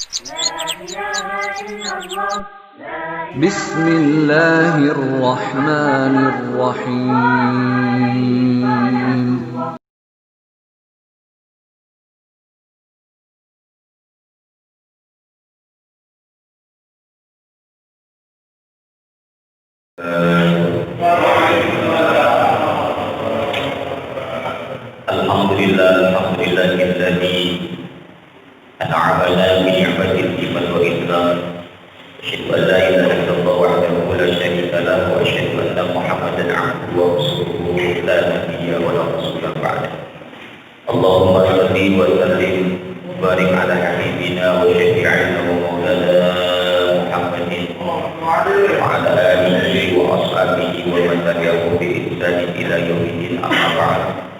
Bismillahirrahmanirrahim. Alhamdulillahilladzi an'amana bi ni'matil iman wal islam. Asyhadu an la ilaha illallah wahdahu la syarika lahu wa asyhadu anna Muhammadan 'abduhu wa rasuluhu la nabiyya wa la rasula ba'da. Allahumma shalli wa sallim wa barik ala habibina wa syafi'ina wa maulana Muhammadin wa ala alihi wa ashabihi wa man tabi'ahum bi ihsan ila yaumil amma ba'd.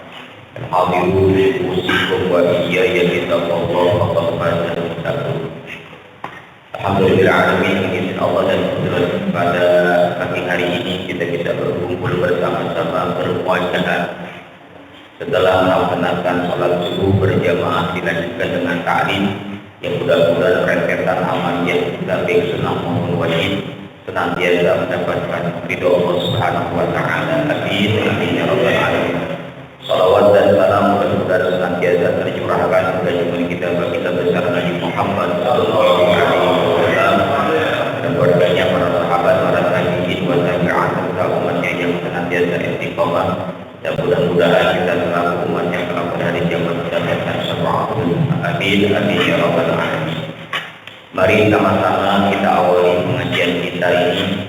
Al-Hadirun usikum wa iyaya bittaqwallah faqad faza al-muttaqun. Alhamdulillah alamin, izin Allah dan kebetulan pada pagi hari ini kita bisa berkumpul bersama-sama bermuajahah setelah melaksanakan salat subuh berjamaah dilanjutkan dengan ta'lim yang mudah-mudahan rentetan amalnya baik sunnah maupun wajib senantiasa mendapatkan ridho Allah Subhanahu wa taala. Amin amin ya rabbal alamin. Salawat dan salam mudah-mudahan senantiasa tercurahkan kepada junjungan kita besar Nabi Muhammad sallallahu alaihi wasallam dan keluarganya, para sahabat, para tabi'in wa tabi'at serta umatnya yang senantiasa istiqomah, dan mudah-mudahan kita selaku umat yang telah berada di zaman mendapatkan syafaat. Amin amin ya rabbal alamin. Mari sama-sama kita awali pengajian kita ini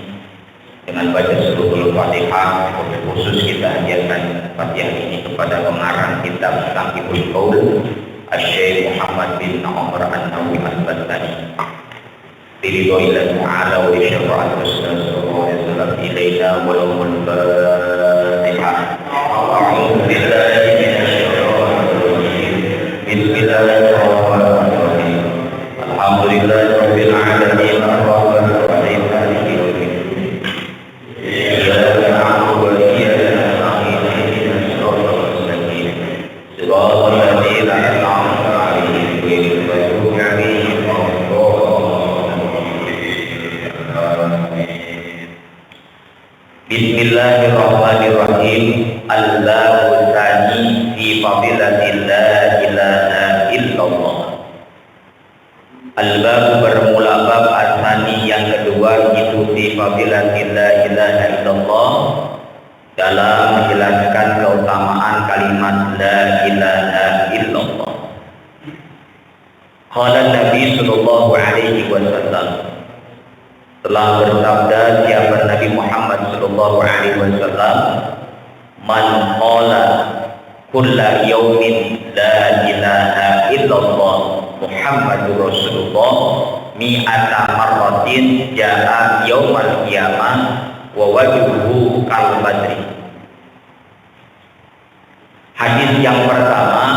dengan baca surah Al-Fatihah. Khusus kita ajarkan Fatihah ini kepada pengarang kitab Taqibul Qaul Asy-Syaikh Muhammad bin Umar An-Nawawi Al-Bastami. Biridhoillah ta'ala wa bi syafa'at Rasulullah sallallahu alaihi wasallam ilaina wa lahumul Fatihah. A'udzu billahi minasyaitonir rajim. Bismillahirrahmanirrahim. Alhamdulillahirabbil alamin arrahmanir rahim maliki yaumiddin. Bismillahirrahmanirrahim. Allahu tsani fi fadilatil la ilaha illallah. Al-bab bermula bab asani yang kedua itu fi fadilatil la ilaha illallah, dalam menjelaskan keutamaan kalimat la ilaha illallah. Qala Nabi sallallahu alaihi wasallam, telah bersabda siapa Nabi Muhammad sallallahu alaihi wasallam, man qala kulla yaumin la ilaha illallah Muhammadur Rasulullah mi'ata marratin ja'a yaumal qiyamah wa wajhuhu kal badri. Hadis yang pertama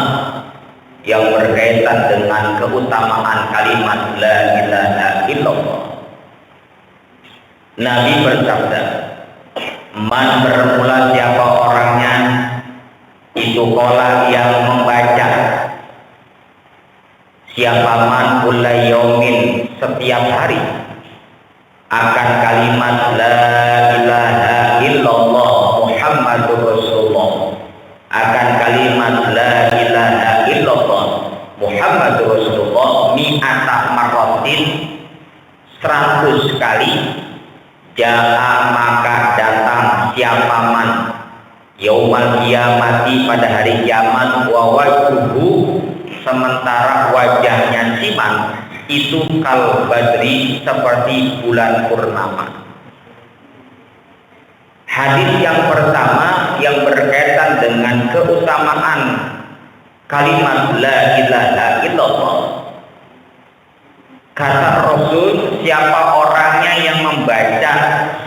yang berkaitan dengan keutamaan kalimat la ilaha illallah. Nabi bersabda, man bermula siapa orangnya itu kola yang membaca, siapa man kulla yaumin setiap hari akan kalimat la ilaha illallah Muhammadur Rasulullah, akan kalimat la ilaha illallah Muhammadur Rasulullah mi'ata marratin 100 kali. Ja'a maka datang siapa man yaumal qiyamati pada hari kiamat, wa wajhuhu sementara wajahnya si man itu kal badri seperti bulan purnama. Hadis yang pertama yang berkaitan dengan keutamaan kalimat la ilaha illallah. Kata Rasul, siapa orangnya yang membaca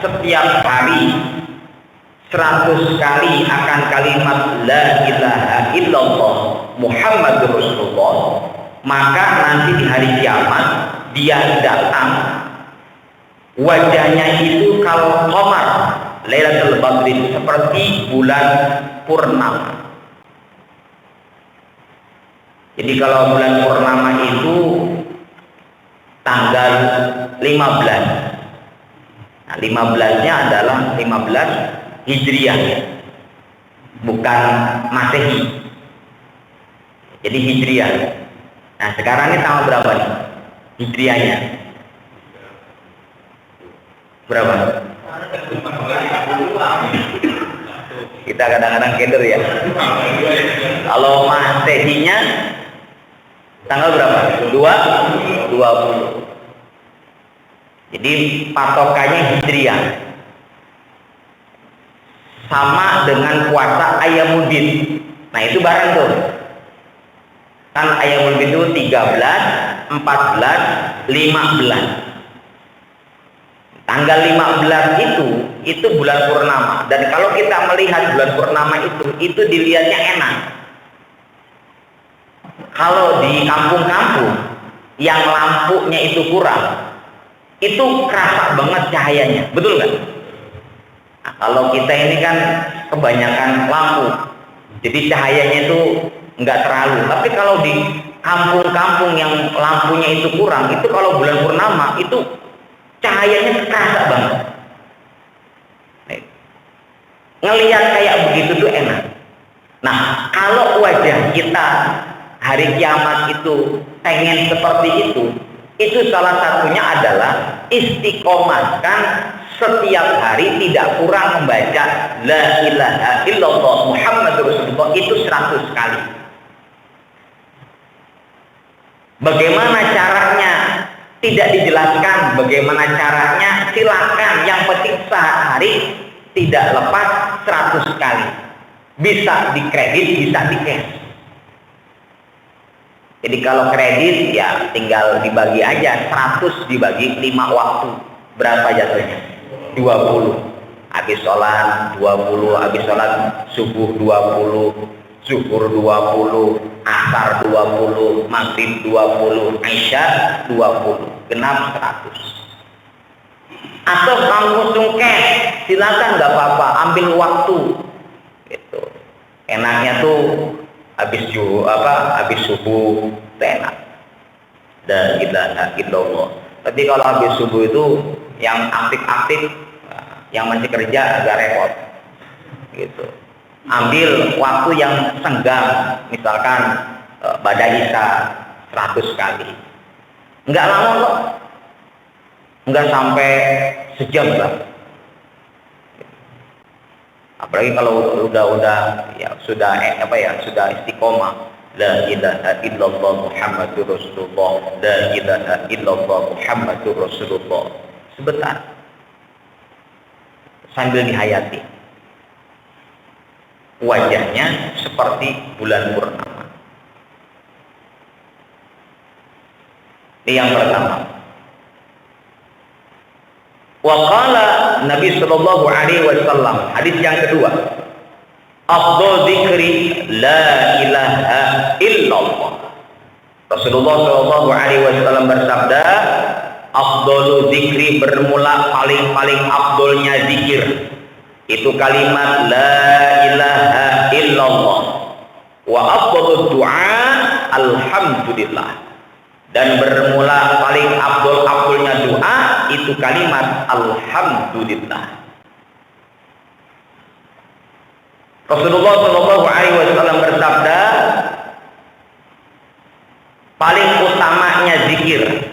setiap hari 100 kali akan kalimat la ilaha illallah Muhammadur Rasulullah, maka nanti di hari kiamat dia datang wajahnya itu kal qamar Lailatul Badri, seperti bulan purnama. Jadi kalau bulan purnama itu tanggal 15. Nah, 15-nya adalah 15 Hijriah, bukan Masehi. Jadi Hijriah. Nah, sekarang ini tanggal berapa nih? Hijriahnya berapa? Kita kadang-kadang keder ya. Kalau Masehinya tanggal berapa? 20. Jadi patokannya Hijriah. Sama dengan puasa Ayyamuddin. Nah, itu bareng tuh. Kan Ayyamuddin itu 13, 14, 15. Tanggal 15 itu bulan purnama. Dan kalau kita melihat bulan purnama itu dilihatnya enak. Kalau di kampung-kampung yang lampunya itu kurang, itu kerasa banget cahayanya, betul nggak? Nah, kalau kita ini kan kebanyakan lampu, jadi cahayanya itu nggak terlalu. Tapi kalau di kampung-kampung yang lampunya itu kurang, itu kalau bulan purnama itu cahayanya kerasa banget. Ngelihat kayak begitu tuh enak. Nah, kalau wajah kita hari kiamat itu pengen seperti itu salah satunya adalah istiqomahkan setiap hari tidak kurang membaca la ilaha illallah Muhammadur Rasulullah itu 100 kali. Bagaimana caranya? Tidak dijelaskan bagaimana caranya, silakan, yang penting sehari tidak lepas 100 kali. Bisa dikredit, bisa di cash. Jadi kalau kredit ya tinggal dibagi aja, 100 dibagi 5 waktu. Berapa jatuhnya? 20. Habis sholat 20, habis sholat subuh 20, zuhur 20, asar 20, maghrib 20, isya 20, genap 100. Atau kamu sungkes, silakan, nggak apa-apa, ambil waktu. Gitu. Enaknya tuh habis subuh enak. La ilaha illallah. Tapi kalau habis subuh itu yang aktif-aktif, yang masih kerja agak repot. Gitu. Ambil waktu yang senggang, misalkan pada isya 100 kali. Enggak lama kok. Enggak sampai sejam lah. Apalagi kalau udah ya sudah istiqomah. La ilaha illallah Muhammadur Rasulullah. La ilaha illallah Muhammadur Rasulullah. Sebentar. Sambil dihayati. Wajahnya seperti bulan purnama. Ini yang pertama. Wa qala Nabi sallallahu alaihi wasallam, hadis yang kedua, afdal dzikri la ilaha illallah. Rasulullah sallallahu alaihi wasallam bersabda, afdalu dzikri, bermula paling afdolnya zikir itu kalimat la ilaha illallah, wa afdalu du'a alhamdulillah, dan bermula paling afdolnya doa itu kalimat alhamdulillah. Rasulullah Shallallahu Alaihi Wasallam bersabda, paling utamanya zikir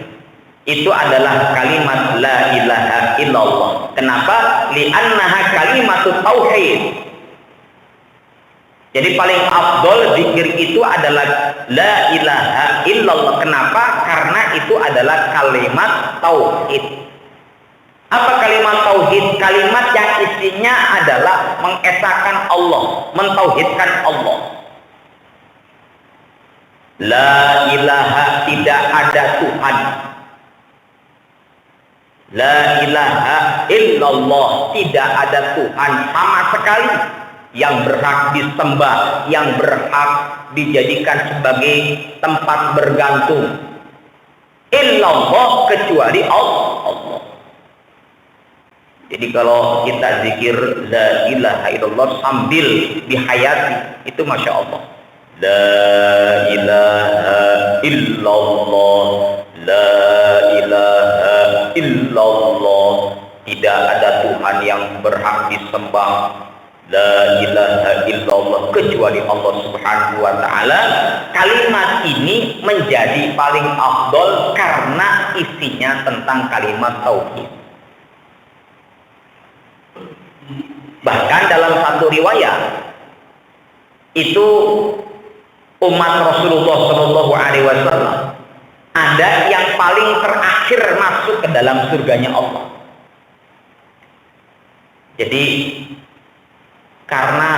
itu adalah kalimat la ilaha illallah. Kenapa? Li'annaha kalimatut tauhid. Jadi paling afdol zikir itu adalah la ilaha illallah. Kenapa? Karena itu adalah kalimat tauhid. Apa kalimat tauhid? Kalimat yang isinya adalah mengesahkan Allah, mentauhidkan Allah. La ilaha, tidak ada Tuhan. La ilaha illallah, tidak ada Tuhan sama sekali yang berhak disembah, yang berhak dijadikan sebagai tempat bergantung. Illallah, kecuali Allah. Jadi kalau kita zikir la ilaha illallah sambil dihayati, itu masya Allah. La ilaha illallah, la ilaha illallah, tidak ada Tuhan yang berhak disembah, la ilaha illallah, kecuali Allah Subhanahu wa taala. Kalimat ini menjadi paling afdol karena isinya tentang kalimat tauhid. Bahkan dalam satu riwayat itu umat Rasulullah Shallallahu Alaihi Wasallam ada yang paling terakhir masuk ke dalam surganya Allah. Jadi karena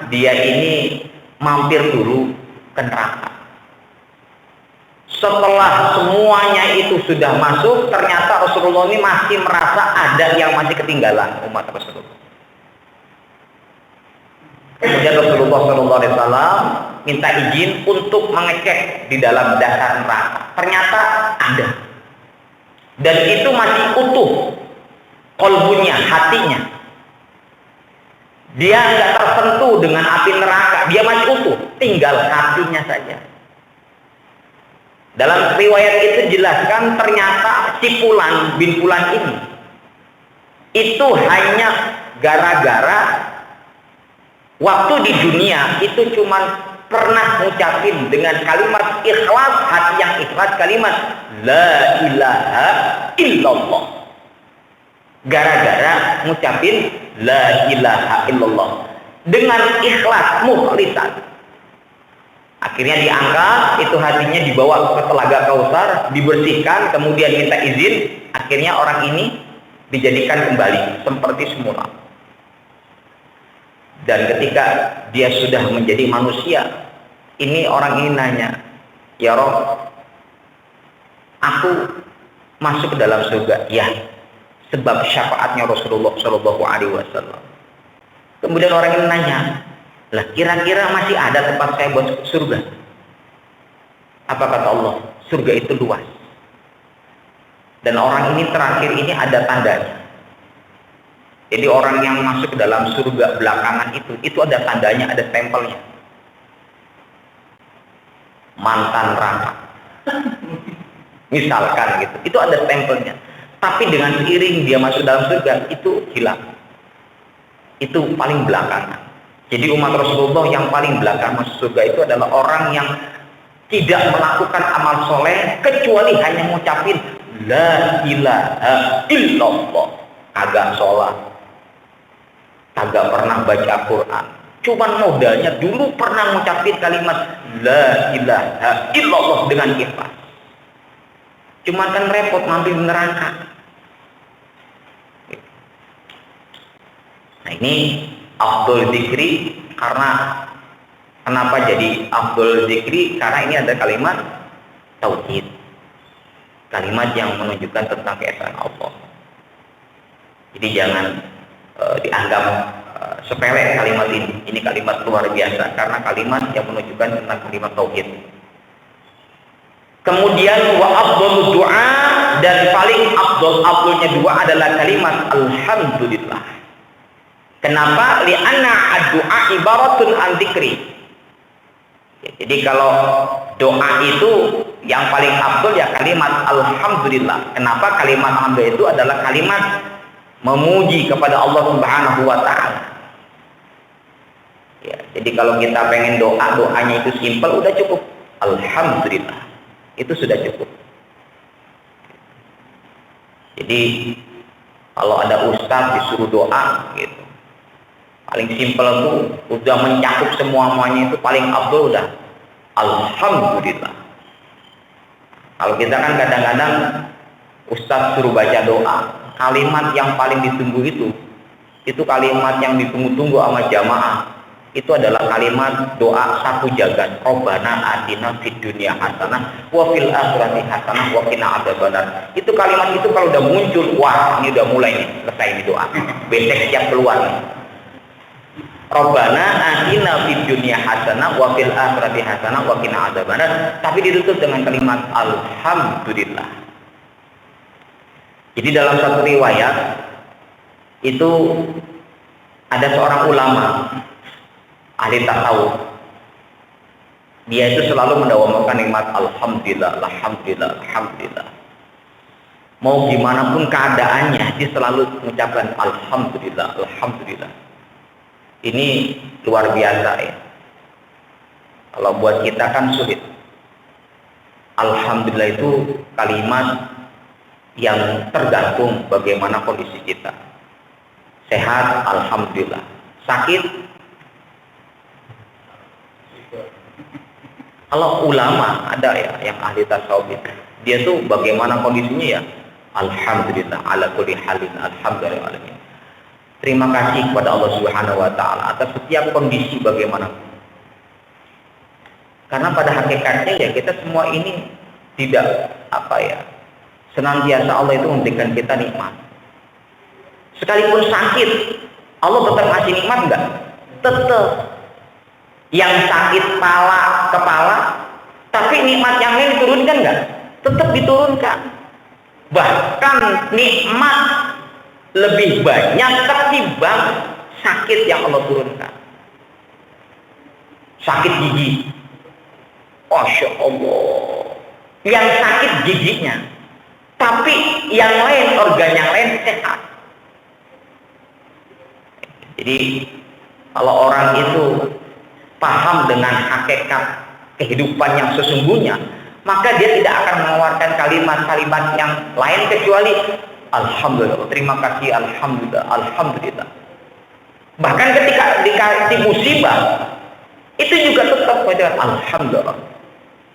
dia ini mampir dulu ke neraka. Setelah semuanya itu sudah masuk, ternyata Rasulullah ini masih merasa ada yang masih ketinggalan umat Rasulullah. Kemudian Rasulullah SAW minta izin untuk mengecek di dalam dasar neraka. Ternyata ada. Dan itu masih utuh kolbunya, hatinya. Dia nggak tersentuh dengan api neraka, dia masih utuh, tinggal hatinya saja. Dalam riwayat itu dijelaskan ternyata si Fulan bin Fulan ini itu hanya gara-gara waktu di dunia itu cuma pernah ngucapin dengan kalimat ikhlas, hati yang ikhlas, kalimat la ilaha illallah. Gara-gara ngucapin la ilaha illallah dengan ikhlas, mukhlisan, akhirnya diangkat itu hatinya, dibawa ke telaga Kausar, dibersihkan, kemudian minta izin, akhirnya orang ini dijadikan kembali seperti semula. Dan ketika dia sudah menjadi manusia, ini orang ini nanya, ya Rob, aku masuk ke dalam surga. Ya, sebab syafaatnya Rasulullah Shallallahu Alaihi Wasallam. Kemudian orang ini nanya, lah kira-kira masih ada tempat saya buat surga? Apa kata Allah? Surga itu luas. Dan orang ini terakhir ini ada tandanya. Jadi orang yang masuk ke dalam surga belakangan itu ada tandanya, ada stempelnya. Mantan neraka. Misalkan gitu, itu ada stempelnya. Tapi dengan seiring dia masuk dalam surga, itu hilang. Itu paling belakangan. Jadi umat Rasulullah yang paling belakang masuk surga itu adalah orang yang tidak melakukan amal soleh, kecuali hanya mengucapin la ilaha illallah. Agak sholat, agak pernah baca Quran, cuman modalnya dulu pernah mengucapin kalimat la ilaha illallah dengan ikhlas. Cuman kan repot ngambil neraka. Nah ini afdol zikri, karena kenapa jadi afdol zikri? Karena ini ada kalimat tauhid, kalimat yang menunjukkan tentang keesaan Allah. Jadi jangan dianggap sepele kalimat ini. Ini kalimat luar biasa karena kalimat yang menunjukkan tentang kalimat tauhid. Kemudian wa afdhalud du'a, dan paling afdolnya doa adalah kalimat alhamdulillah. Kenapa? Li'anna ad-du'a ibaratun an dzikri. Jadi kalau doa itu yang paling afdol ya kalimat alhamdulillah. Kenapa? Kalimat alhamdulillah itu adalah kalimat memuji kepada Allah Subhanahu wa taala. Ya, jadi kalau kita pengen doanya itu simpel, udah cukup alhamdulillah. Itu sudah cukup. Jadi kalau ada ustaz disuruh doa gitu, paling simpel tuh udah mencakup semuanya, itu paling afdol udah alhamdulillah. Kalau kita kan kadang-kadang ustaz suruh baca doa, kalimat yang paling ditunggu itu kalimat yang ditunggu-tunggu sama jamaah. Itu adalah kalimat doa satu jagat. Rabbana atina fid dunya hasanah wa fil akhirati hasanah wa qina adzabannar. Itu kalimat itu kalau udah muncul, wah ini udah mulai nih, selesai ini doa. Besek siap keluar nih. Rabbana atina fid dunya hasanah wa fil akhirati hasanah wa qina adzabannar. Tapi ditutup dengan kalimat alhamdulillah. Jadi dalam satu riwayat itu ada seorang ulama ahli tasawuf. Dia itu selalu mendawamkan nikmat alhamdulillah, alhamdulillah, alhamdulillah. Mau gimana pun keadaannya, dia selalu mengucapkan alhamdulillah, alhamdulillah. Ini luar biasa ya. Kalau buat kita kan sulit. Alhamdulillah itu kalimat yang tergantung bagaimana kondisi kita. Sehat, alhamdulillah. Sakit, kalau ulama ada ya yang ahli tasawuf, dia tuh bagaimana kondisinya ya, alhamdulillah ala kulli halin, alhamdulillah. Terima kasih kepada Allah Subhanahu wa taala atas setiap kondisi bagaimana. Karena pada hakikatnya ya kita semua ini tidak senantiasa Allah itu memberikan kita nikmat. Sekalipun sakit, Allah tetap kasih nikmat enggak? Tetap. Yang sakit kepala, tapi nikmat yang lain diturunkan enggak? Tetap diturunkan. Bahkan nikmat lebih banyak ketimbang sakit yang Allah turunkan. Sakit gigi, Masya Allah, yang sakit giginya, tapi yang lain, organ yang lain sehat. Jadi kalau orang itu paham dengan hakikat kehidupan yang sesungguhnya, maka dia tidak akan mengeluarkan kalimat-kalimat yang lain kecuali alhamdulillah, terima kasih, alhamdulillah, alhamdulillah. Bahkan ketika dikasih musibah, itu juga tetap mengucapkan alhamdulillah.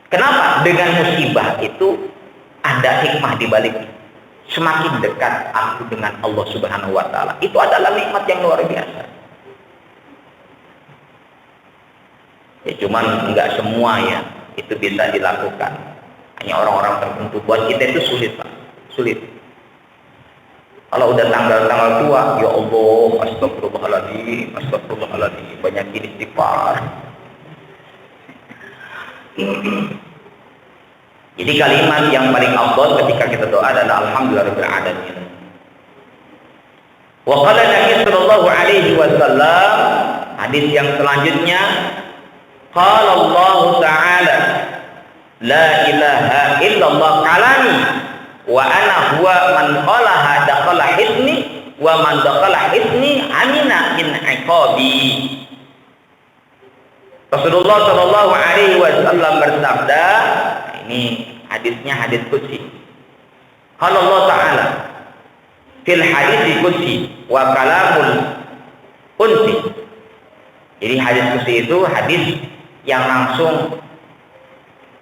Kenapa? Dengan musibah itu ada hikmah di baliknya. Semakin dekat aku dengan Allah Subhanahu wa taala. Itu adalah nikmat yang luar biasa. Ya cuman enggak semua ya itu bisa dilakukan. Hanya orang-orang tertentu. Buat kita itu sulit, Pak. Sulit. Kalau udah tanggal-tanggal tua, ya Allah, astagfirullahaladzim, astagfirullahaladzim, banyakin istighfar. Jadi kalimat yang paling afdal ketika kita doa adalah alhamdulillahirabbil alamin. Wa qala Nabi sallallahu alaihi wasallam, hadis yang selanjutnya, qala Allah taala, la ilaha illallah kalami wa ana huwa man qalaha dakhala hisni wa man dakhala hisni amina min iqabi. Rasulullah sallallahu alaihi wasallam bersabda, ini hadisnya hadis qudsi. Qala Allah taala fil hadis qudsi wa kalamul unsi. Jadi hadis qudsi itu hadis yang langsung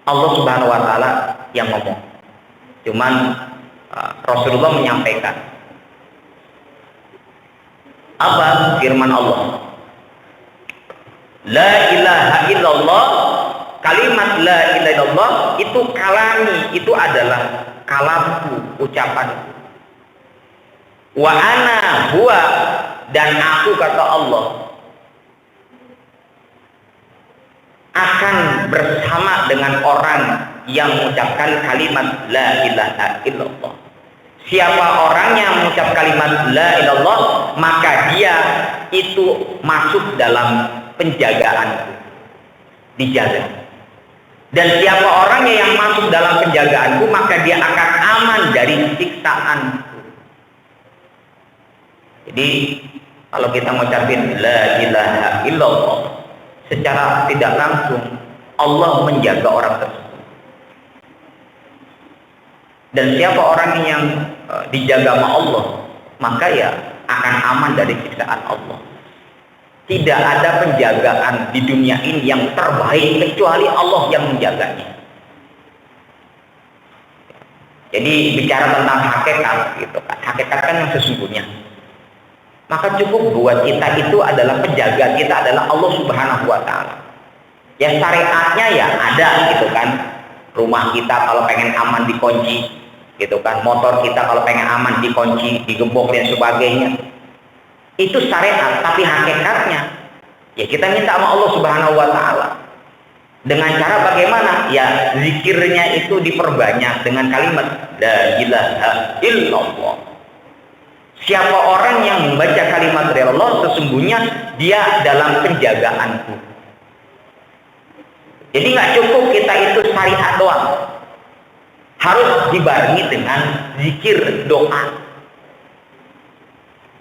Allah Subhanahu wa taala yang ngomong. Cuman Rasulullah menyampaikan apa firman Allah? La ilaha illallah, kalimat la ilaha illallah itu kalami, itu adalah kalamku, ucapanku. Wa ana huwa, dan aku kata Allah akan bersama dengan orang yang mengucapkan kalimat la ilaha illallah. Siapa orang yang mengucap kalimat la ilaha illallah, maka dia itu masuk dalam penjagaanku, dijaga. Dan siapa orangnya yang masuk dalam penjagaanku, maka dia akan aman dari siksaanku. Jadi kalau kita mengucapin la ilaha illallah, secara tidak langsung Allah menjaga orang tersebut. Dan siapa orang yang dijaga sama Allah, maka ya akan aman dari siksaan Allah. Tidak ada penjagaan di dunia ini yang terbaik kecuali Allah yang menjaganya. Jadi bicara tentang hakikat gitu kan. Hakikat kan yang sesungguhnya. Maka cukup buat kita itu adalah penjaga kita adalah Allah Subhanahu wa taala. Ya syariatnya ya ada gitu kan. Rumah kita kalau pengen aman dikunci gitu kan. Motor kita kalau pengen aman dikunci, digembok dan sebagainya. Itu syariat, tapi hakikatnya ya kita minta sama Allah Subhanahu wa taala. Dengan cara bagaimana? Ya zikirnya itu diperbanyak dengan kalimat la ilaha illallah. Siapa orang yang membaca kalimat la Allah, sesungguhnya dia dalam penjagaanku. Jadi nggak cukup kita itu syariat doang. harus dibarengi dengan zikir, doa.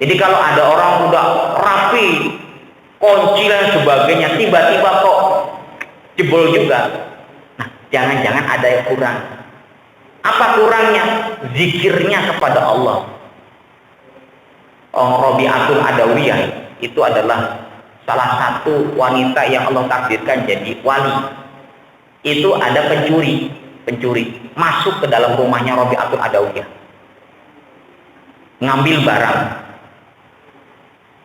Jadi kalau ada orang udah rapi, kunci dan sebagainya, tiba-tiba kok jebol juga. Nah, jangan-jangan ada yang kurang. Apa kurangnya? Zikirnya kepada Allah. Rabi'atul Adawiyah itu adalah salah satu wanita yang Allah takdirkan jadi wali. Itu ada pencuri masuk ke dalam rumahnya Rabi'atul Adawiyah, ngambil barang.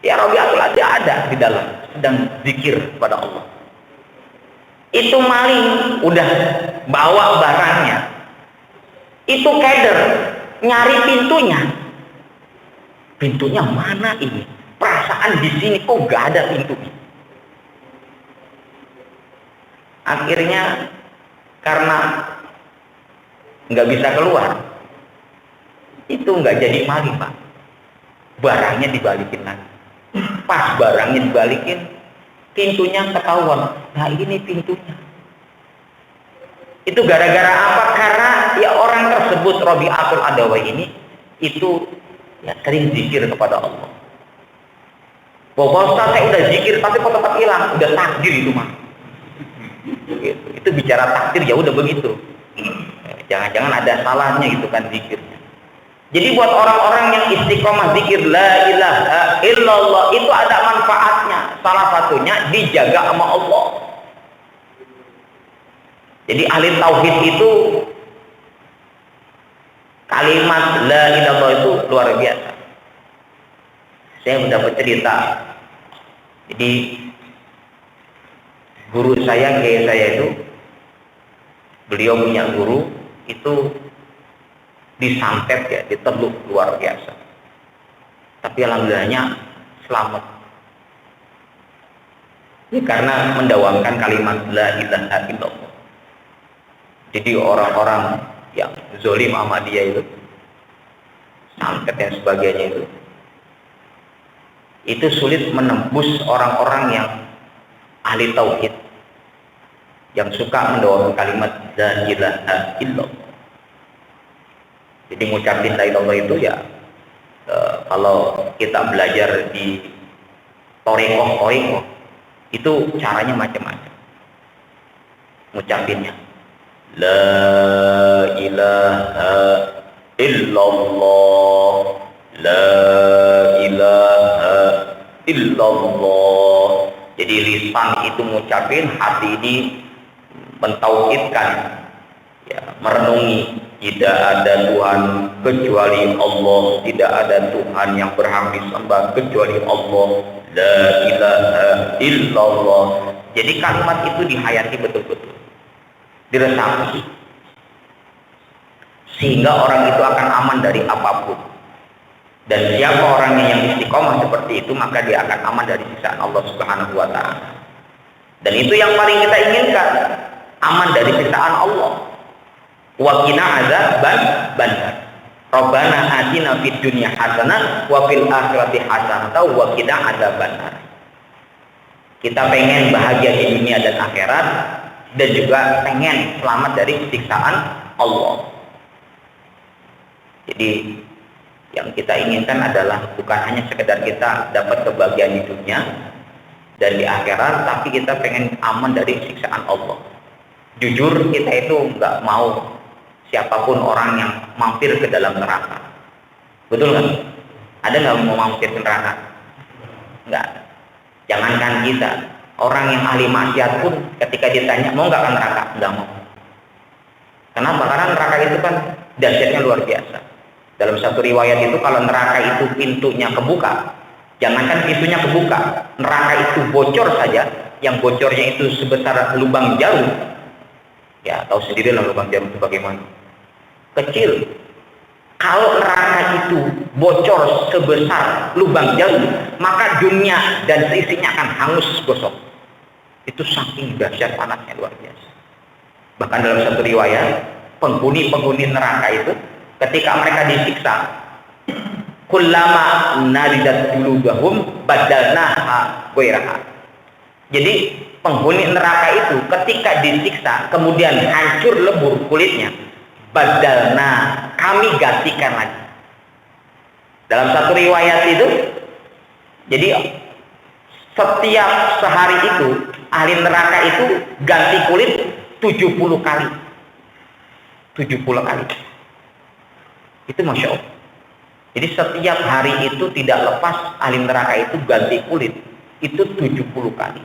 Ya, Rabi'atul Adawiyah ada di dalam, sedang zikir kepada Allah. Itu maling udah bawa barangnya, itu keder nyari pintunya mana ini, perasaan di sini kok gak ada pintunya. Akhirnya karena nggak bisa keluar, itu nggak jadi maling, Pak. Barangnya dibalikin lagi. Pas barangnya dibalikin, pintunya ketahuan. Nah, ini pintunya. Itu gara-gara apa? Karena ya orang tersebut Rabi'atul Adawiyah ini itu ya sering zikir kepada Allah. Bahwa saya udah zikir tapi kok tetap hilang, udah takdir itu mah. Gitu. Itu bicara takdir ya udah begitu. Jangan-jangan ada salahnya gitu kan zikirnya. Jadi buat orang-orang yang istiqomah zikir la ilaha illallah itu ada manfaatnya. Salah satunya dijaga sama Allah. Jadi ahli tauhid itu kalimat la ilallah itu luar biasa. Saya mendapat cerita. Jadi guru saya, kiai saya itu, beliau punya guru itu disantet ya, diteluk luar biasa. Tapi alhamdulillahnya selamat. Ini karena mendawamkan kalimat la ilaha illallah. Jadi orang-orang yang zolim sama dia itu, santet dan sebagainya itu sulit menembus orang-orang yang ahli tauhid, yang suka mendawamkan kalimat la ilaha illallah. Jadi ngucapin la ilaha itu ya kalau kita belajar di Torikoh itu caranya macam-macam. Ngucapinnya la ilaha illallah, la ilaha illallah. Jadi lisan itu ngucapin, hati ini mentauhidkan, ya, merenungi tidak ada Tuhan kecuali Allah, tidak ada Tuhan yang berhak disembah kecuali Allah, la ilaha illallah. Jadi kalimat itu dihayati betul-betul, diresapi, sehingga orang itu akan aman dari apapun. Dan siapa orangnya yang istiqomah seperti itu, maka dia akan aman dari siksaan Allah Subhanahu wa ta'ala. Dan itu yang paling kita inginkan, aman dari siksaan Allah. Wa qina adzaban nar. Rabbana atina fid dunya hasanah wa fil akhirati hasanah wa qina adzaban nar. Kita pengen bahagia di dunia dan akhirat, dan juga pengen selamat dari siksaan Allah. Jadi yang kita inginkan adalah bukan hanya sekedar kita dapat kebahagiaan di dunia dan di akhirat, tapi kita pengen aman dari siksaan Allah. Jujur, kita itu nggak mau siapapun orang yang mampir ke dalam neraka. Betul kan? Ada nggak mau mampir ke neraka? Nggak. Jangankan kita, orang yang ahli maksiat pun ketika ditanya mau nggak ke neraka, nggak mau. Kenapa? Karena neraka itu kan dahsyatnya luar biasa. Dalam satu riwayat itu kalau neraka itu pintunya kebuka, jangankan pintunya kebuka, neraka itu bocor saja, yang bocornya itu sebesar lubang jarum. Ya, tahu sendiri lah lubang jarum itu bagaimana. Kecil. Kalau neraka itu bocor sebesar lubang jarum, maka dunia dan seisinya akan hangus gosok. Itu saking dahsyat panasnya luar biasa. Bahkan dalam satu riwayat, penghuni-penghuni neraka itu ketika mereka disiksa, kullama nadidat juludahum badalnaha ghairaha. Jadi penghuni neraka itu ketika disiksa kemudian hancur lebur kulitnya, badalna, kami gantikan lagi. Dalam satu riwayat itu, jadi setiap sehari itu ahli neraka itu ganti kulit 70 kali. 70 kali. Itu Masya Allah. Jadi setiap hari itu tidak lepas ahli neraka itu ganti kulit. Itu 70 kali.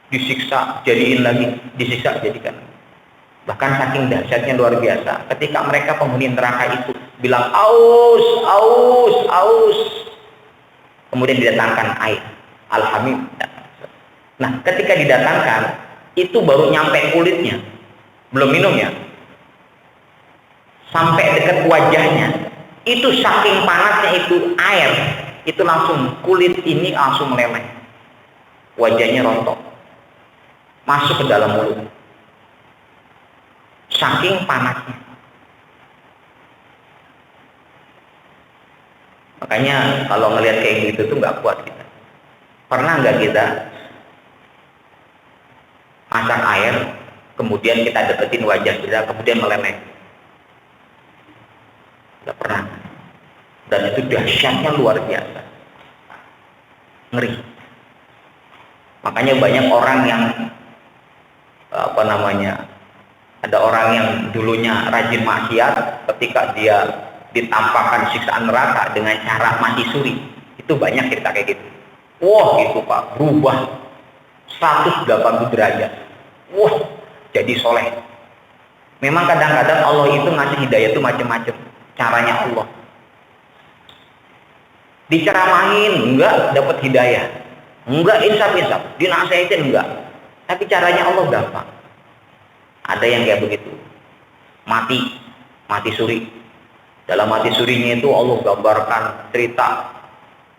Disiksa, jadiin lagi, disiksa, jadikan. Bahkan saking dahsyatnya luar biasa. Ketika mereka penghuni neraka itu bilang aus, aus, aus. Kemudian didatangkan air. Alhamdulillah. Nah, ketika didatangkan, itu baru nyampe kulitnya. Belum minum ya. Sampai dekat wajahnya. Itu saking panasnya itu air. Itu langsung, kulit ini langsung meleleh. Wajahnya rontok. Masuk ke dalam mulut. Saking panasnya. Makanya kalau ngelihat kayak gitu tuh nggak kuat kita. Pernah nggak kita masak air, kemudian kita deketin wajah kita, kemudian meleleh? Nggak pernah. Dan itu dahsyatnya luar biasa. Ngeri. Makanya banyak orang yang ada orang yang dulunya rajin maksiat, ketika dia ditampakkan siksaan neraka dengan cara mati suri, itu banyak cerita kayak gitu. Wah, itu Pak, berubah 180 derajat. Wah, jadi soleh. Memang kadang-kadang Allah itu ngasih hidayah itu macam-macam. Caranya Allah. Diceramahin, enggak dapat hidayah. Enggak insaf-insaf, dinasihatin enggak. Tapi caranya Allah gampang. Ada yang kayak begitu. Mati suri. Dalam mati surinya itu Allah gambarkan cerita,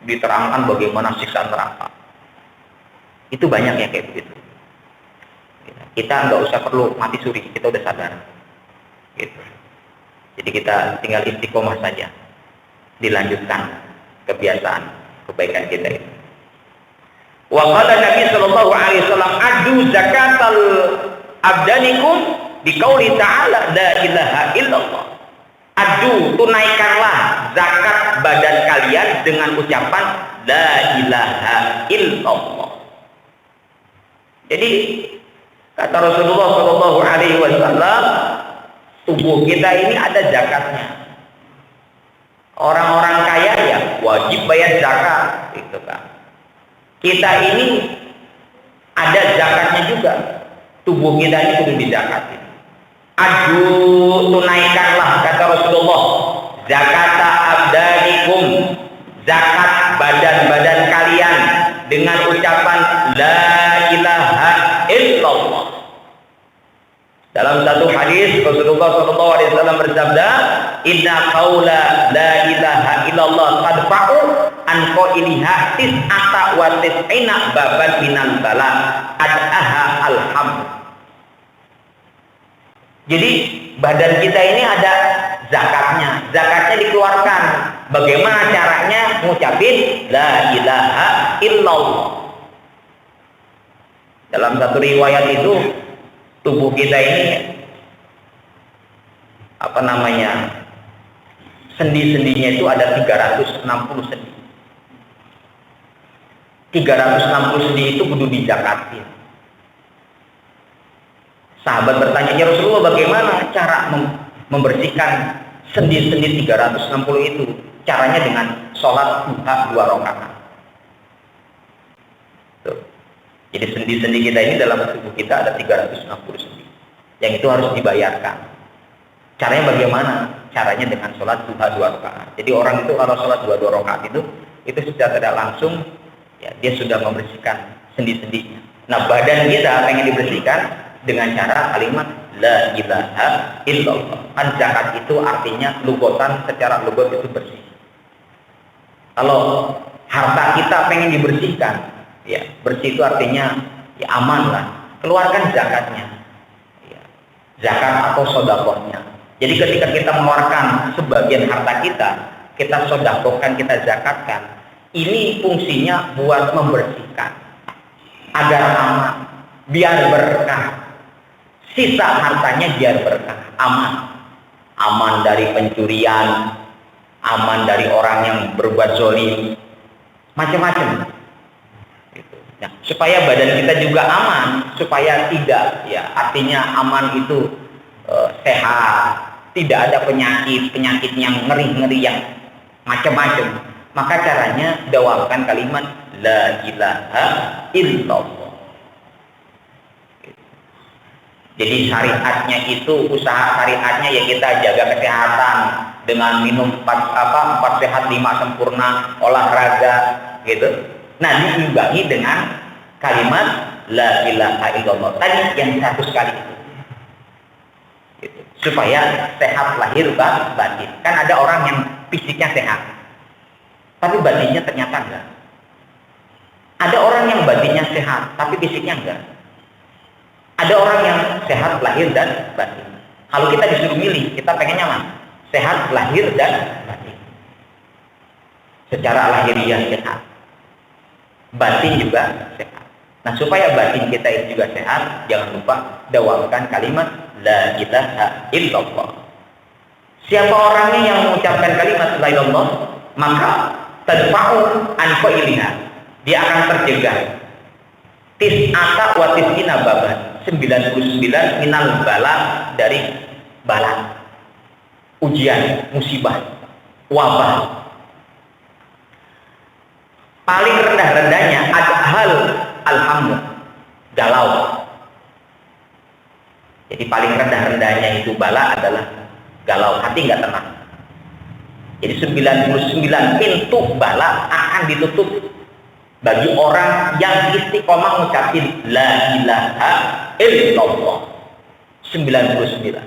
diterangkan bagaimana siksa neraka. Itu banyak yang kayak begitu. Kita nggak usah perlu mati suri, kita udah sadar. Gitu. Jadi kita tinggal istiqomah saja, dilanjutkan kebiasaan kebaikan kita itu. Wa qala Nabi sallallahu alaihi wasallam adu zakatal abdanikum biqauli ta'ala la ilaha illallah. Adu, tunaikanlah zakat badan kalian dengan ucapan la ilaha illallah. Jadi kata Rasulullah sallallahu alaihi wasallam, tubuh kita ini ada zakatnya. Orang-orang kaya ya wajib bayar zakat, gitu kan. Kita ini ada zakatnya juga. Tubuh kita ini kudu dizakatin. Adu, tunaikanlah kata Rasulullah, zakata abdanikum, zakat badan-badan kalian dengan ucapan la ilaha illallah. Dalam satu hadis Rasulullah SAW bersabda, inna qaula la ilaha illallah tadfa'u an qailiha tis'ata wa tis'ina baban minal bala ad'aha alham. Jadi badan kita ini ada zakatnya. Zakatnya dikeluarkan. Bagaimana caranya? Ngucapin la ilaha illallah. Dalam satu riwayat itu, tubuh kita ini sendi-sendinya itu ada 360 sendi. 360 sendi itu kudu dizakatin. Sahabat bertanya, ya Rasulullah, bagaimana cara membersihkan sendi-sendi 360 itu? Caranya dengan sholat duha 2 rakaat. Jadi sendi-sendi kita ini dalam tubuh kita ada 360 sendi. Yang itu harus dibayarkan. Caranya bagaimana? Caranya dengan sholat duha 2 rakaat. Jadi orang itu kalau sholat 2 rakaat itu sudah tidak langsung, ya dia sudah membersihkan sendi-sendinya. Nah, badan kita pengen dibersihkan dengan cara kalimat la ilaha illallah. Kan zakat itu artinya lugotan, secara lugot itu bersih. Kalau harta kita pengen dibersihkan, ya bersih itu artinya ya aman lah. Keluarkan zakatnya, ya, zakat atau sodakohnya. Jadi ketika kita mengeluarkan sebagian harta kita sodakohkan, kita zakatkan. Ini fungsinya buat membersihkan agar aman, biar berkah. Sisa hartanya biar berkah, aman. aman dari pencurian, aman dari orang yang berbuat zalim, macam-macam. Nah, supaya badan kita juga aman, supaya tidak, ya artinya aman itu sehat, tidak ada penyakit yang ngeri-ngeri yang macam-macam. Maka caranya dawakan kalimat la ilaha illallah. Jadi syariatnya itu, usaha syariatnya ya kita jaga kesehatan dengan minum 4 sehat 5 sempurna, olahraga gitu. Nah, diimbangi dengan kalimat la ilaha illallah tadi yang 100 kali itu. Gitu. Supaya sehat lahir batin. Kan ada orang yang fisiknya sehat, tapi batinnya ternyata enggak. Ada orang yang batinnya sehat, tapi fisiknya enggak. Ada orang yang sehat lahir dan batin. Kalau kita disuruh milih, kita pengennya mana? Sehat lahir dan batin. Secara lahiriah sehat, batin juga sehat. Nah, supaya batin kita itu juga sehat, jangan lupa dawakan kalimat la ilaha illallah. Siapa orangnya yang mengucapkan kalimat la ilaha illallah, maka tadfa'u an fa'iliha, dia akan tercegah tis'ata wa tis'ina baban, 99 minal bala, dari bala, ujian, musibah, wabah. Paling rendah-rendahnya adhal alhamdulillah, galau. Jadi paling rendah-rendahnya itu bala adalah galau, hati nggak tenang. Jadi 99 pintu bala akan ditutup bagi orang yang istiqomah mengucapin la ilaha illallah. 99.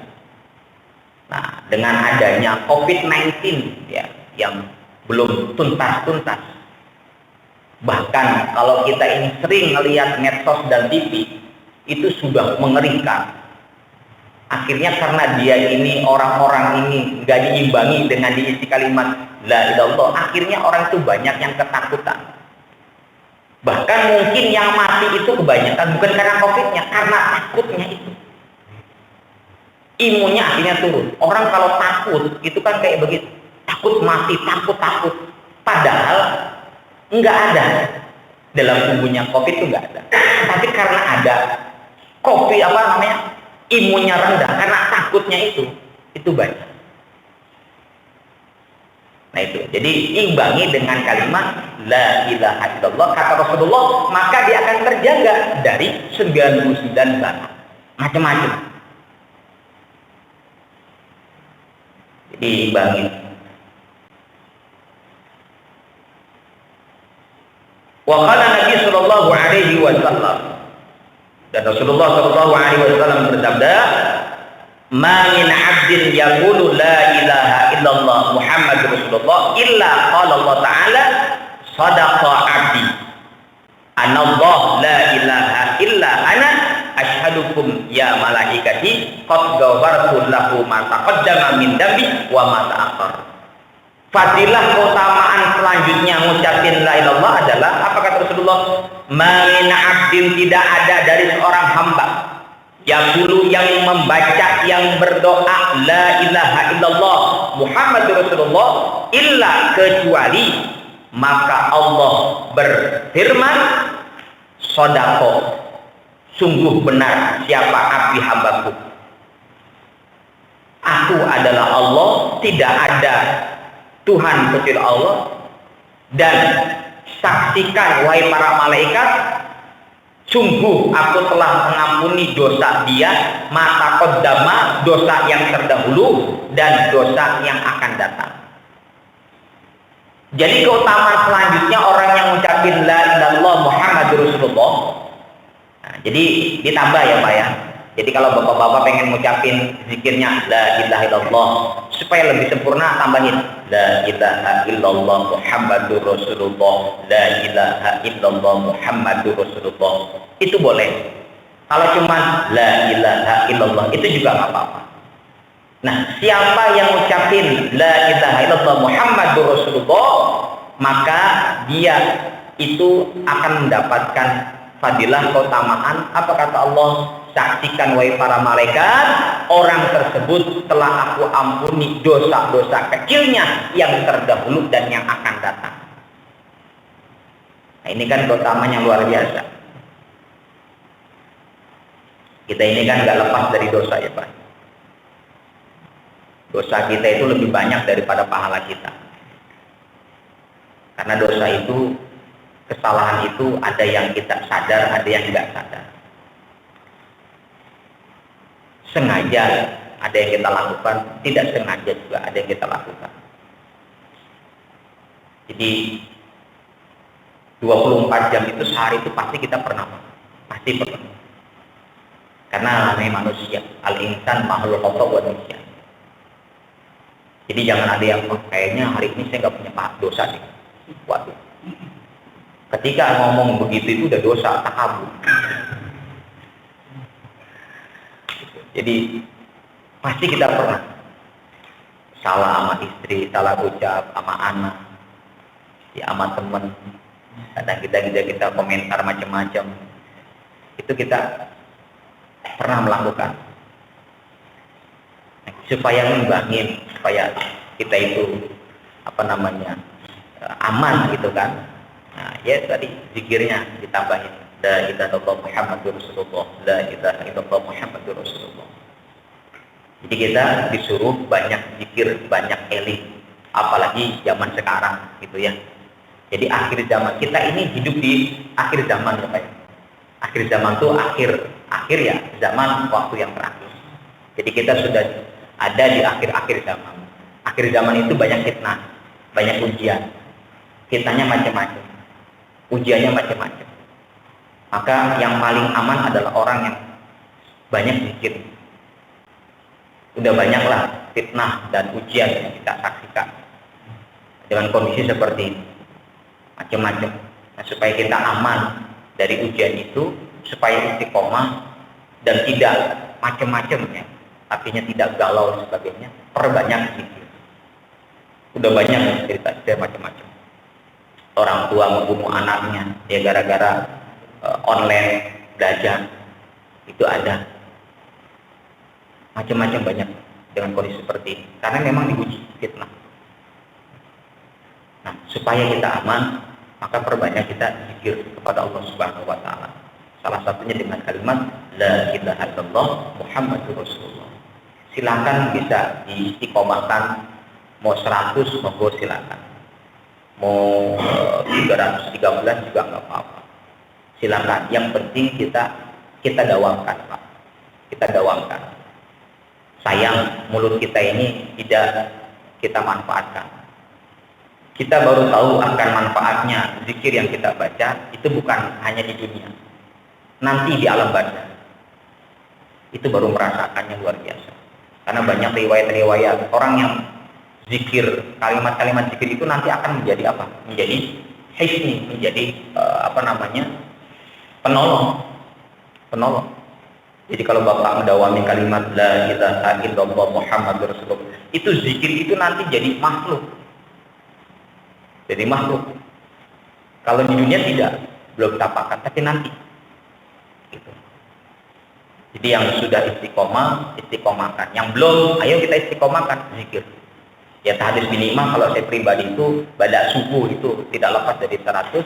Nah, dengan adanya COVID-19 ya, yang belum tuntas-tuntas, bahkan kalau kita ini sering melihat medsos dan TV, itu sudah mengerikan. Akhirnya karena dia ini, orang-orang ini nggak diimbangi dengan diisi kalimat la ilaha illallah, akhirnya orang itu banyak yang ketakutan. Bahkan mungkin yang mati itu kebanyakan bukan karena COVID-nya, karena takutnya itu. Imunnya akhirnya turun. Orang kalau takut itu kan kayak begitu, takut mati, takut. Padahal nggak ada dalam tubuhnya COVID itu, nggak ada. Tapi karena ada COVID imunnya rendah, karena takutnya itu banyak. Nah itu, jadi imbangi dengan kalimat la ilaha illallah, kata Rasulullah, maka dia akan terjaga dari 99 bala macam-macam. Jadi imbangi. Wa qala Nabi sallallahu alaihi wasallam, dan Rasulullah sallallahu alaihi wasallam bersabda, ma min 'abdin yaqulu la ilaha illallah Muhammadur Rasulullah illa qala Allah Ta'ala sadaqa 'abdi anallah la ilaha illa ana asyhadukum ya malaikati qad ghafartu lahu ma taqaddama min dambi wa ma ta'akhkhar. Fadilah keutamaan selanjutnya mengucapkan la ilaha illallah adalah apa kata Rasulullah? Ma min 'abdin, tidak ada dari seorang hamba yang dulu yang membaca, yang berdoa la ilaha illallah Muhammadur Rasulullah illa, kecuali maka Allah berfirman sodako, sungguh benar siapa abdi hambaku, aku adalah Allah, tidak ada Tuhan kecuali Allah, dan saksikan wahai para malaikat, sungguh aku telah mengampuni dosa dia, mata qaddama, dosa yang terdahulu dan dosa yang akan datang. Jadi keutamaan selanjutnya orang yang mengucapkan la ilaha illallah Muhammadur Rasulullah. Nah, jadi ditambah ya Pak ya. Jadi kalau bapak-bapak pengen mengucapin zikirnya la ilaha illallah supaya lebih sempurna, tambahin la ilaha illallah Muhammadur Rasulullah, la ilaha illallah Muhammadur Rasulullah. Itu boleh. Kalau cuma la ilaha illallah itu juga nggak apa-apa. Nah, siapa yang mengucapin la ilaha illallah Muhammadur Rasulullah, maka dia itu akan mendapatkan fadilah keutamaan. Apa kata Allah? saksikan wahai para malaikat, orang tersebut telah aku ampuni dosa-dosa kecilnya yang terdahulu dan yang akan datang. Nah, ini kan keutamaan yang luar biasa. Kita ini kan nggak lepas dari dosa ya Pak. Dosa kita itu lebih banyak daripada pahala kita. Karena dosa itu, kesalahan itu ada yang kita sadar, ada yang nggak sadar. Sengaja ada yang kita lakukan, tidak sengaja juga ada yang kita lakukan. Jadi 24 jam itu sehari itu pasti kita pernah, pasti pernah. Karena namanya manusia, al-insan makhluk khata' wa nisyan. Jadi jangan ada yang kayaknya hari ini saya nggak punya dosa nih. Waduh. Ketika ngomong begitu itu udah dosa, takabur. Jadi pasti kita pernah salah sama istri, salah ucap sama anak, ya sama teman. Kadang kita komentar macam-macam. Itu kita pernah melakukan. Nah, supaya ngimbangin, supaya kita itu aman gitu kan. Nah, ya tadi zikirnya ditambahin. La ilaha illallah Muhammadur Rasulullah. La ilaha illallah Muhammadur Rasulullah. Jadi kita disuruh banyak zikir, banyak eling. Apalagi zaman sekarang gitu ya. Jadi akhir zaman, kita ini hidup di akhir zaman ya Pak. Akhir zaman itu akhir ya, zaman waktu yang terakhir. Jadi kita sudah ada di akhir-akhir zaman. Akhir zaman itu banyak fitnah, banyak ujian. Fitnahnya macam-macam. Ujiannya macam-macam. Maka yang paling aman adalah orang yang banyak zikir. Udah banyaklah fitnah dan ujian yang kita saksikan. Dengan kondisi seperti ini. Macam-macam. Nah, supaya kita aman dari ujian itu, supaya istiqomah dan tidak macam-macam ya. Artinya tidak galau dan sebagainya. Perbanyak zikir. Udah banyak cerita macam-macam. Orang tua membunuh anaknya ya gara-gara online belajar, itu ada macam-macam banyak dengan kondisi seperti ini karena memang diuji fitnah. Nah, supaya kita aman, maka perbanyak kita zikir kepada Allah Subhanahu wa taala. Salah satunya dengan kalimat la ilaha illallah Muhammadur Rasulullah. Silakan bisa diistiqomahkan, mau 100 monggo silakan. Mau 313 juga nggak apa-apa. Silakan, yang penting kita dawamkan Pak. Kita dawamkan. Sayang mulut kita ini tidak kita manfaatkan. Kita baru tahu akan manfaatnya zikir yang kita baca itu bukan hanya di dunia. Nanti di alam barzah. Itu baru merasakannya luar biasa. Karena banyak riwayat-riwayat orang yang zikir, kalimat-kalimat zikir itu nanti akan menjadi apa? Menjadi hisni, menjadi penolong. Jadi kalau Bapak mendawami kalimat la ilaha illallah Muhammadur Rasulullah, itu zikir itu nanti jadi makhluk. Jadi makhluk. Kalau di dunia tidak, belum tapakan, tapi nanti. Gitu. Jadi yang sudah istiqomahkan. Yang belum, ayo kita istiqomahkan zikir. Ya hadis minimal kalau saya pribadi itu pada subuh itu tidak lepas dari 100,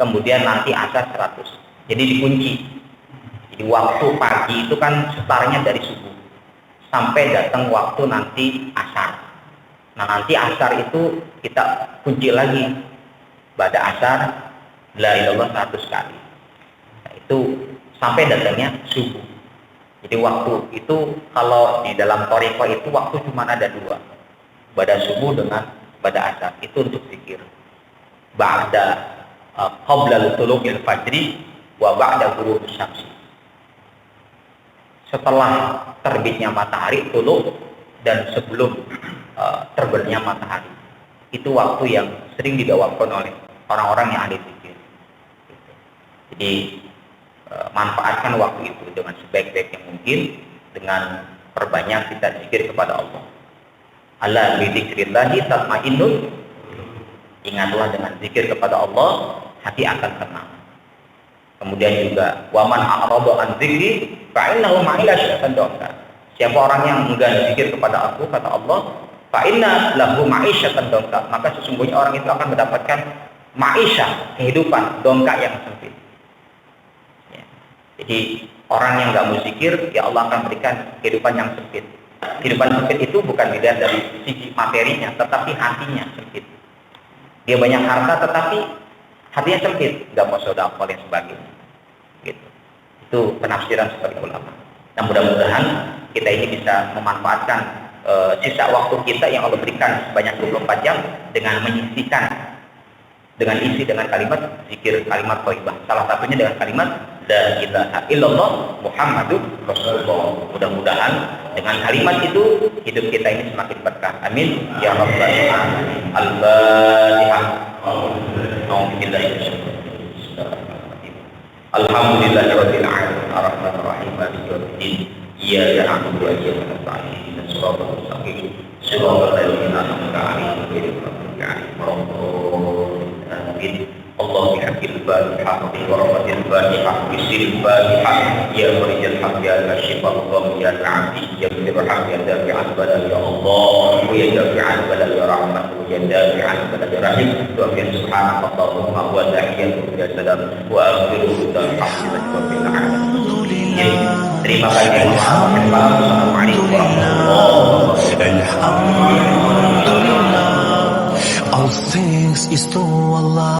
kemudian nanti asar 100. Jadi dikunci. Jadi waktu pagi itu kan startnya dari subuh sampai datang waktu nanti asar. Nah nanti asar itu kita kunci lagi pada asar la ilallah 100 kali. Nah, itu sampai datangnya subuh. Jadi waktu itu kalau di dalam thariqah itu waktu cuma ada 2. Pada subuh dengan pada asar. Itu untuk zikir. Ba'da qabla tulu'il fajri wa ba'da ghurubis syamsi. Setelah terbitnya matahari tulu dan sebelum terbenamnya matahari. Itu waktu yang sering didawamkan oleh orang-orang yang ahli zikir. Jadi manfaatkan waktu itu dengan sebaik-baiknya mungkin dengan perbanyak kita zikir kepada Allah. Ala bi dzikrillahi tatmainnul. Ingatlah dengan zikir kepada Allah, hati akan tenang. Kemudian juga waman a'rada an dzikri fa innahu ma'ila syaitan dongka. Siapa orang yang enggan zikir kepada aku, kata Allah, fa inna lahu ma'isyatan dongka, maka sesungguhnya orang itu akan mendapatkan ma'isyah, kehidupan dongka yang sempit. Ya. Jadi orang yang nggak mau zikir, ya Allah akan berikan kehidupan yang sempit. Kehidupan sempit itu bukan dilihat dari sisi materinya, tetapi hatinya sempit. Dia banyak harta, tetapi hatinya sempit, nggak mau sedekah dan sebagainya. Gitu. Itu penafsiran seperti ulama. Nah, mudah-mudahan kita ini bisa memanfaatkan sisa waktu kita yang Allah berikan sebanyak 24 jam dengan menyisikan dengan isi dengan kalimat zikir, kalimat thayyibah. Salah satunya dengan kalimat la ilaha illallah Muhammadur Rasulullah. Mudah-mudahan dengan kalimat itu hidup kita ini semakin berkah. Amin ya rabbal alamin. Al-Fatihah. Alhamdulillahirabbil alamin arrahmanir rahim maliki yaumiddin. Iyyaka na'budu wa iyyaka nasta'in ihdinas siratal mustaqim siratal ladzina an'amta 'alaihim ghairil maghdubi 'alaihim waladdallin. Allah bihaqqil fatihah wa rahmatil fatihah bisiril fatihah ya murijal haq ya kashifal gham ya ta'fi ya birham ya dafi'al balal ya Allah wa ya dafi'al balal ya rahmat wa ya dafi'al balal ya rahim wa bi subhanakallahumma wa tahiyyatu ya salam wa akhiru alhamdulillahi rabbil alamin. Terima kasih. Assalamualaikum warahmatullahi wabarakatuh. All things is to Allah.